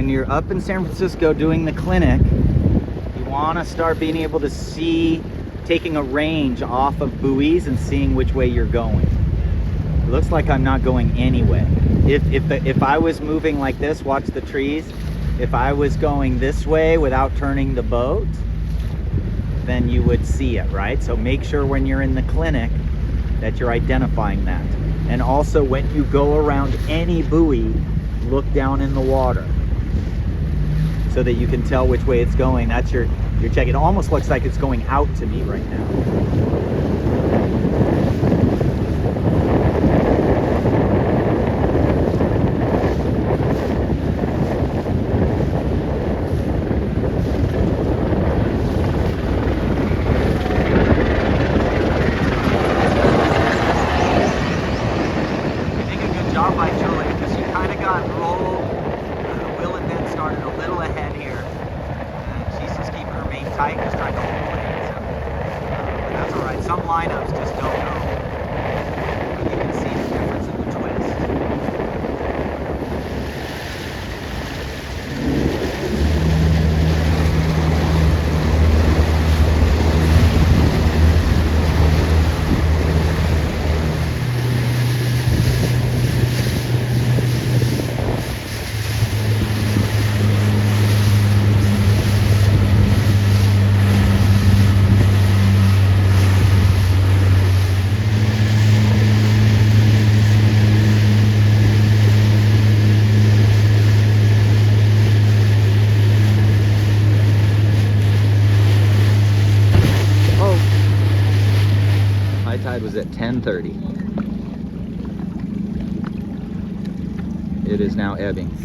when you're up in San Francisco doing the clinic, you want to start being able to see, taking a range off of buoys and seeing which way you're going. It looks like I'm not going anyway. If I was moving like this, watch the trees. If I was going this way without turning the boat, then you would see it, right? So make sure when you're in the clinic that you're identifying that. And also when you go around any buoy, look down in the water so that you can tell which way it's going. That's your check. It almost looks like it's going out to me right now. Tide was at 10:30. It is now ebbing.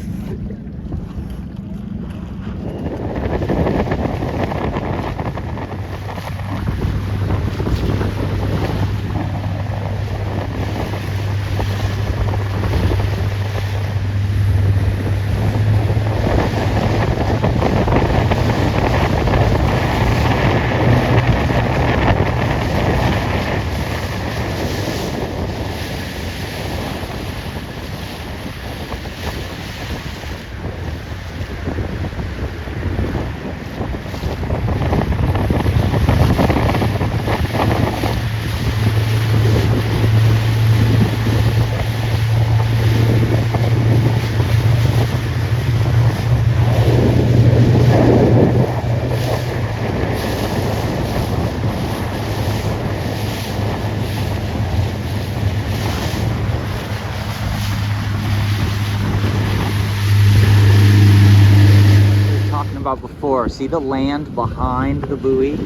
About before, see the land behind the buoy?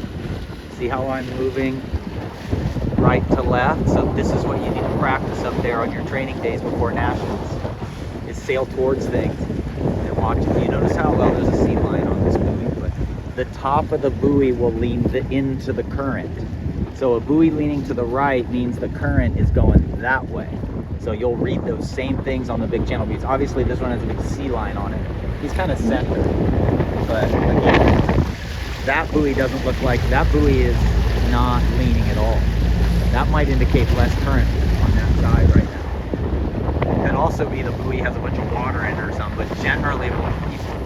See how I'm moving right to left? So this is what you need to practice up there on your training days before nationals, is sail towards things and watch. You notice how well there's a sea line on this buoy, but the top of the buoy will lean into the current. So a buoy leaning to the right means the current is going that way. So you'll read those same things on the big channel buoys. Obviously this one has a big sea line on it. He's kind of centered. But again, that buoy doesn't look like, that buoy is not leaning at all. That might indicate less current on that side right now. It could also be the buoy has a bunch of water in it or something, but generally it will look peaceful.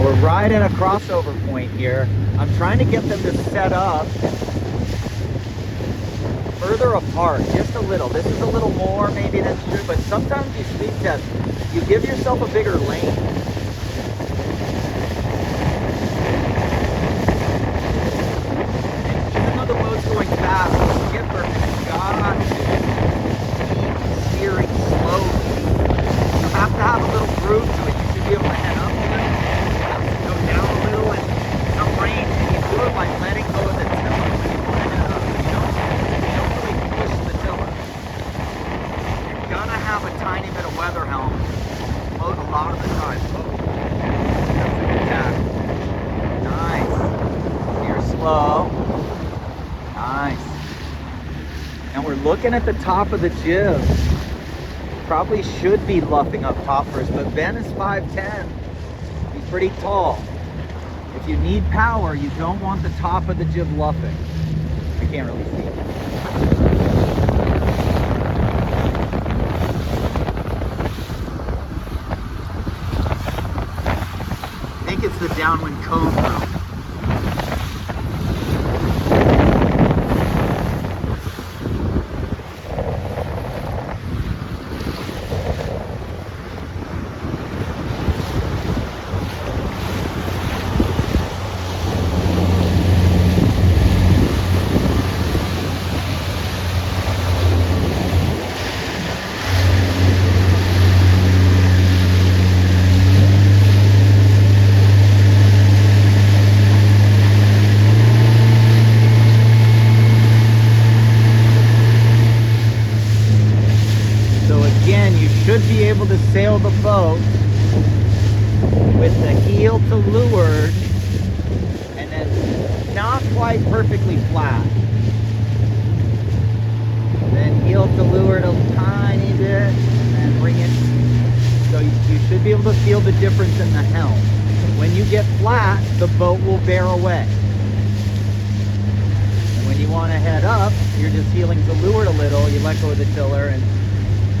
we're right at a crossover point here. I'm trying to get them to set up further apart, just a little. This is a little more maybe than should, but sometimes you speed test, you give yourself a bigger lane. Even though the boat's going fast, the skipper has got to keep steering slowly. You have to have a little groove to it. You should be able to head up a little, you have to go down a little, and some range, you do it by letting go of the tiller when you want to head up. You don't really push the tiller. You're gonna have a tiny bit of weather helm float a lot of the time. Oh, that's a good tack. Nice. Steer slow. Nice. And we're looking at the top of the jib. Probably should be luffing up top first, but Ben is 5'10". He's pretty tall. If you need power, you don't want the top of the jib luffing. I can't really see it. I think it's the downwind cone though. Should be able to sail the boat with the heel to leeward and then not quite perfectly flat. Then heel to leeward a tiny bit and then bring it. So you should be able to feel the difference in the helm. When you get flat, the boat will bear away. And when you want to head up, you're just heeling to leeward a little, you let go of the tiller, and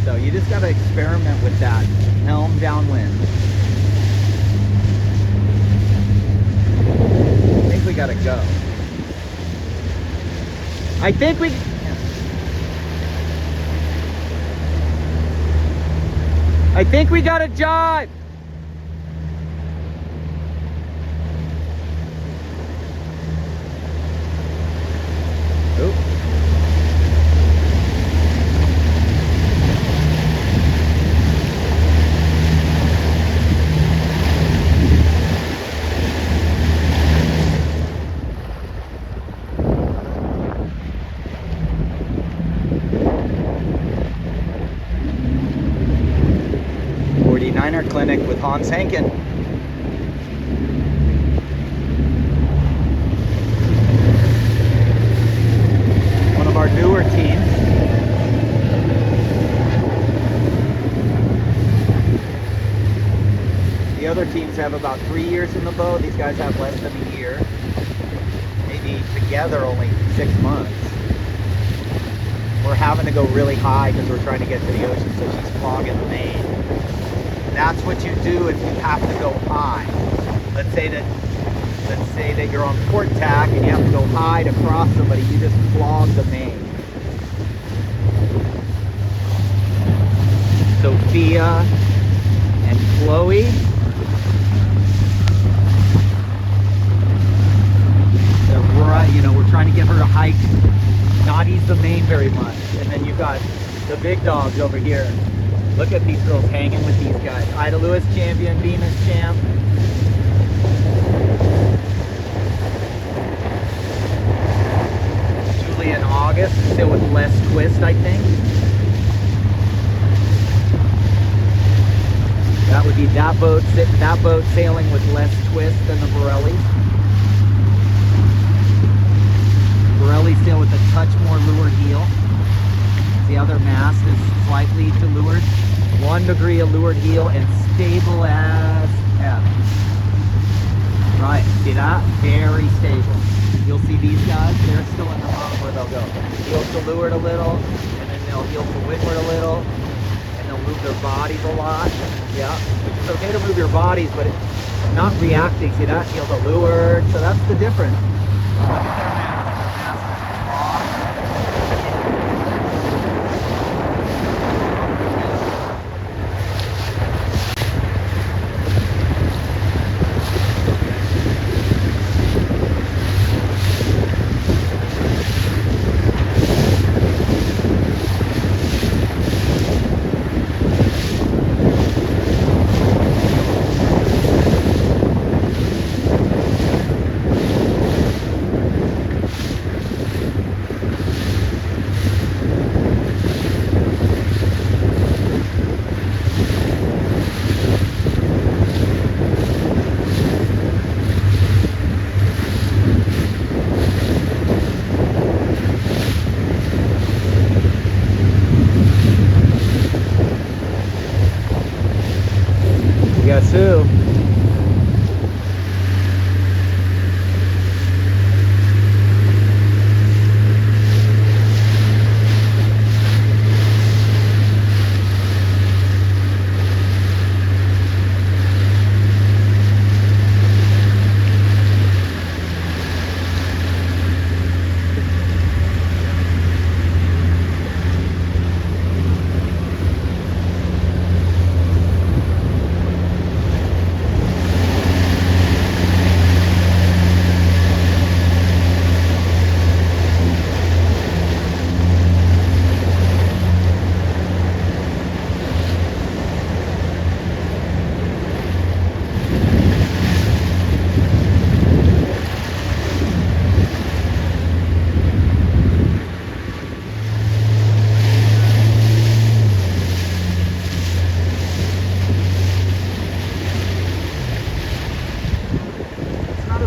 so you just got to experiment with that. Helm downwind. I think we got to go. I think we... I think we got to jive. Oop. Clinic with Hans Henken. One of our newer teams. The other teams have about 3 years in the boat. These guys have less than a year. Maybe together only 6 months. We're having to go really high because we're trying to get to the ocean, so she's clogging the main. That's what you do if you have to go high. Let's say that you're on port tack and you have to go high to cross somebody, you just clog the main. Sophia and Chloe. They're right, you know, we're trying to get her to hike, not ease the main very much. And then you've got the big dogs over here. Look at these girls hanging with these guys. Ida Lewis champion, Venus champ. Julie and August, still with less twist, I think. That would be that boat sailing with less twist than the Borelli. Borelli still with a touch more leeward heel. The other mast is slightly to leeward. 1 degree of leeward heel and stable as F. Right, see that? Very stable. You'll see these guys, they're still in the bottom where they'll go. Heel to leeward a little, and then they'll heel to windward a little, and they'll move their bodies a lot. Yeah, which is okay to move your bodies, but not reacting. See that? Feels allured. So that's the difference. Guess who?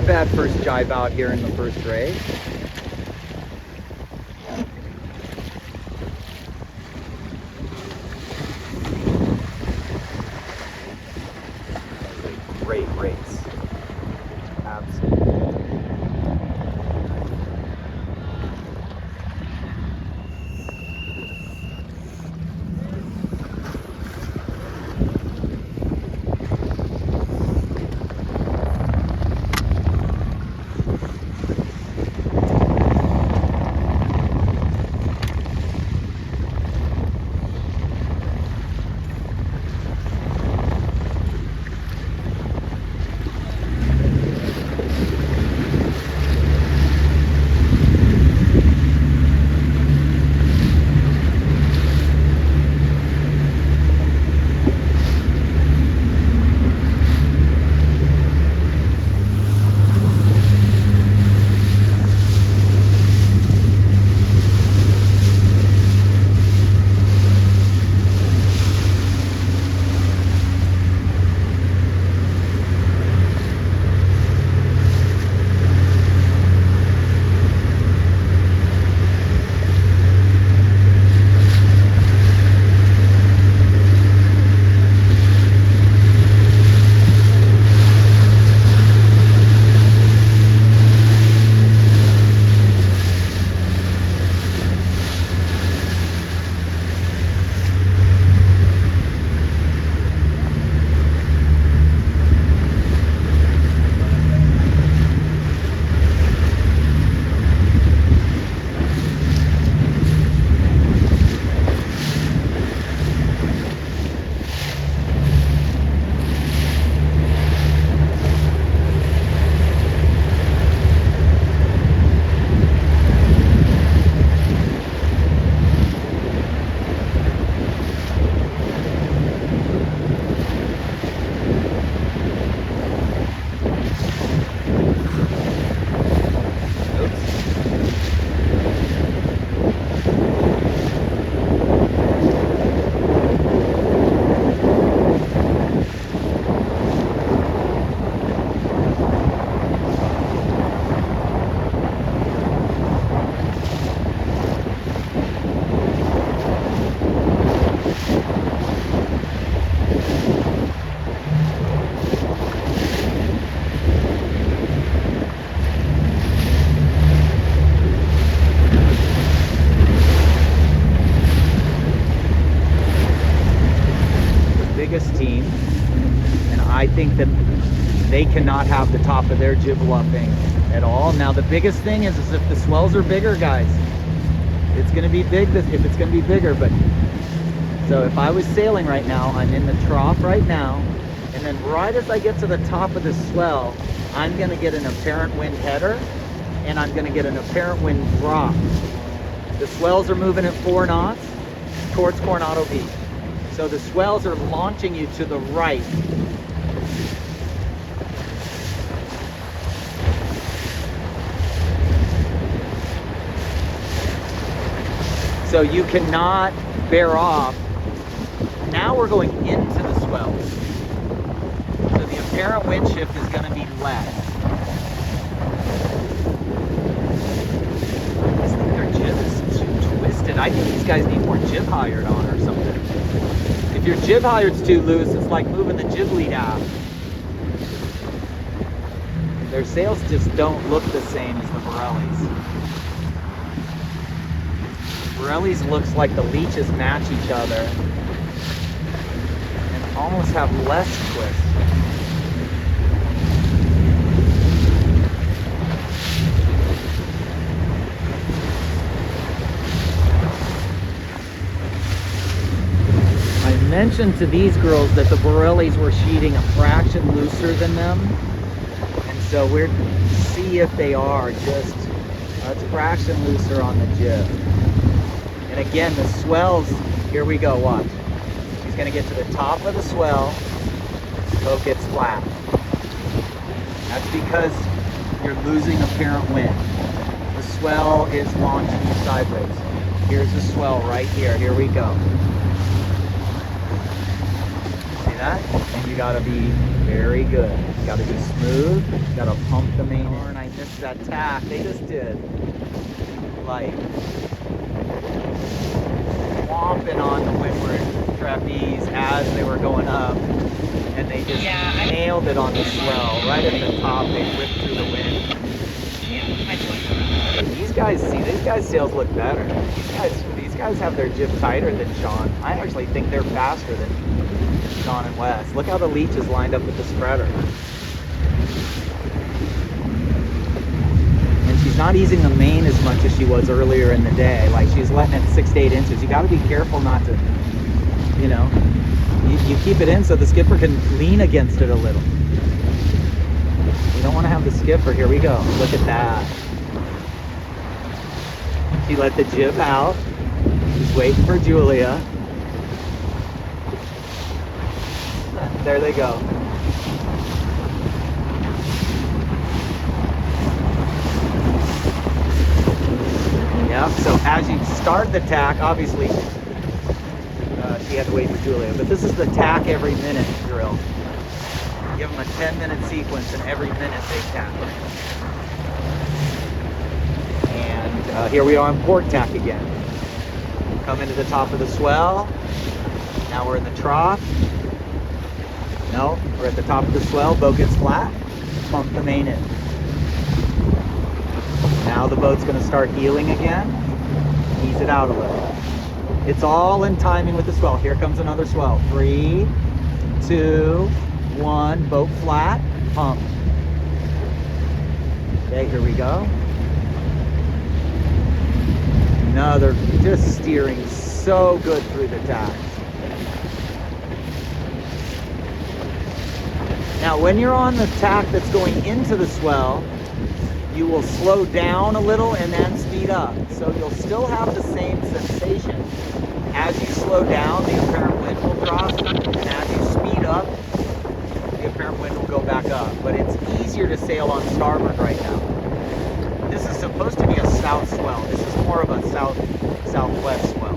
Bad first jibe out here in the first race. Great race. Absolutely. they cannot have the top of their jib luffing at all. Now the biggest thing is if the swells are bigger, guys, it's going to be big if it's going to be bigger. But so if I was sailing right now, I'm in the trough right now, and then right as I get to the top of the swell, I'm going to get an apparent wind header, and I'm going to get an apparent wind drop. The swells are moving at 4 knots towards Coronado Beach. So the swells are launching you to the right. So you cannot bear off. Now we're going into the swells. So the apparent wind shift is going to be less. I think their jib is too twisted. I think these guys need more jib hired on or something. If your jib hired's too loose, it's like moving the jib lead out. Their sails just don't look the same as the Borellis. Borellis looks like the leeches match each other and almost have less twist. I mentioned to these girls that the Borellis were sheeting a fraction looser than them, and so we're see if they are just a fraction looser on the jib. And again, the swells, here we go, watch. He's going to get to the top of the swell, boat gets flat. That's because you're losing apparent wind. The swell is launching you sideways. Here's the swell right here, here we go. See that? And you got to be very good. You got to be smooth, you got to pump the main in. And I missed that tack, they just did. Like, swamping on the windward trapeze as they were going up, and they just nailed it on the swell right at the top. They whipped through the wind. These guys, see, these guys' sails look better. These guys have their jib tighter than Sean. I actually think they're faster than Sean and Wes. Look how the leech is lined up with the spreader. She's not easing the main as much as she was earlier in the day. Like, she's letting it 6 to 8 inches. You got to be careful not to, you know, you keep it in so the skipper can lean against it a little. You don't want to have the skipper. Here we go. Look at that. She let the jib out. She's waiting for Julia. There they go. Yep, so as you start the tack, obviously she had to wait for Julia, but this is the tack every minute drill. Give them a 10-minute sequence, and every minute they tack. And here we are on port tack again. Come into the top of the swell. Now we're in the trough. No, we're at the top of the swell. Boat gets flat. Pump the main in. Now the boat's going to start heeling again. Ease it out a little. It's all in timing with the swell. Here comes another swell. 3, 2, 1. Boat flat. Pump. Okay, here we go. No, they're just steering so good through the tacks. Now, when you're on the tack that's going into the swell, you will slow down a little and then speed up. So you'll still have the same sensation. As you slow down, the apparent wind will drop, and as you speed up, the apparent wind will go back up. But it's easier to sail on starboard right now. This is supposed to be a south swell. This is more of a southwest swell.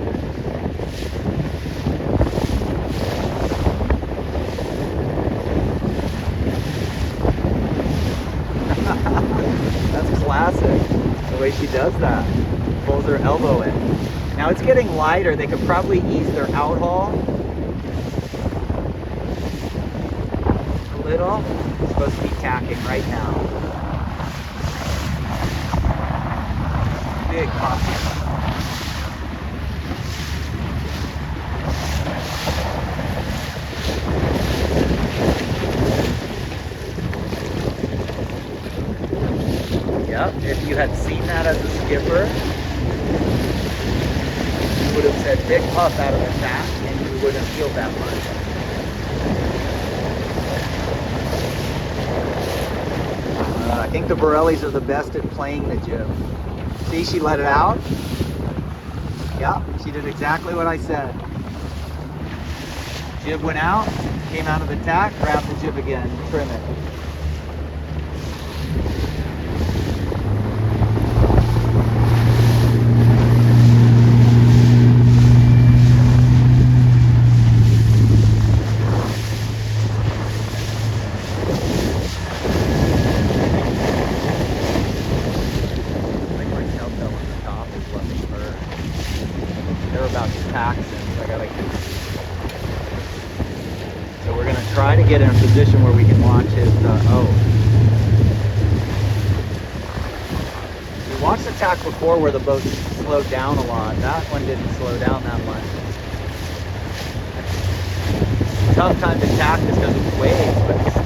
That's classic, the way she does that. Pulls her elbow in. Now it's getting lighter. They could probably ease their outhaul a little. It's supposed to be tacking right now. Big pop. Yep, if you had seen that as a skipper, you would have said big puff out of the tack and you wouldn't have peeled that much. I think the Borellis are the best at playing the jib. See, she let it out. Yep, she did exactly what I said. Jib went out, came out of the tack, grab the jib again, trim it. They're about taxing, so I gotta get. So we're gonna try to get in a position where we can watch his. We watched the tack before where the boat slowed down a lot. That one didn't slow down that much. Tough time to tack just because of waves, but